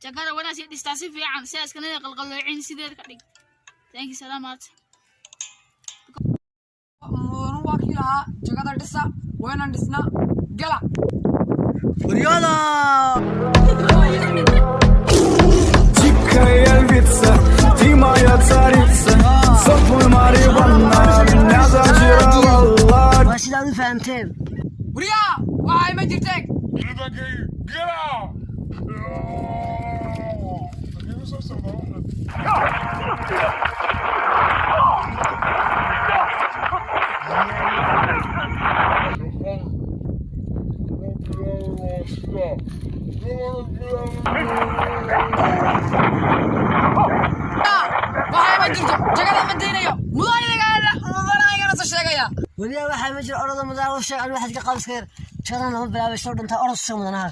jagada wanaas iyo dhistaa si fiican si askana qalqalloocin sideed ka dhig thank you salaamaad wakiilaha jagada dhisa wayna dhisna gala Бурьяна! Дикая львица, ты моя царица, сопли Мариванна меня зачаровала. Başından efendim. buraya waxay ma jirteen waxay ma jirto jagada ma diinayo mudanigana soo sheegaya Burya waxaa ma jiro orada madaawasha aan wax ka qabskeer. Shadan lama bilaabay soo dhantaa orod soo mudanaha.